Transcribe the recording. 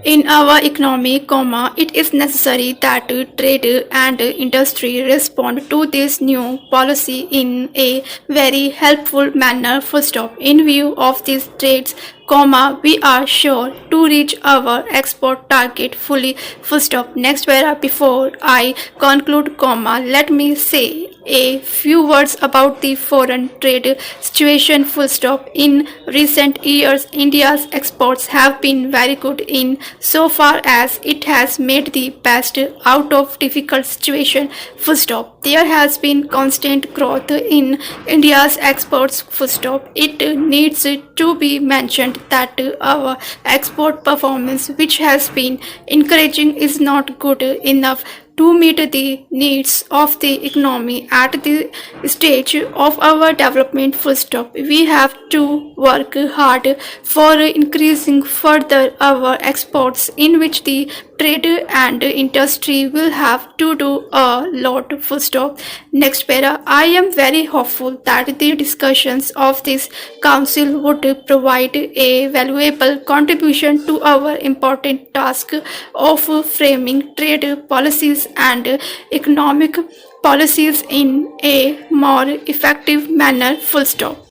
In our economy, it is necessary that trade and industry respond to this new policy in a very helpful manner. Full stop. In view of these trades, we are sure to reach our export target fully. Full stop. Next para. Before I conclude, let me say a few words about the foreign trade situation. Full stop. In recent years, India's exports have been very good in so far as it has made the best out of difficult situation. Full stop. There has been constant growth in India's exports. Full stop. It needs to be mentioned that our export performance, which has been encouraging, is not good enough to meet the needs of the economy at the stage of our development. Full stop. We have to work hard for increasing further our exports, in which the trade and industry will have to do a lot. Full stop. Next para. I am very hopeful that the discussions of this council would provide a valuable contribution to our important task of framing trade policies and economic policies in a more effective manner. Full stop.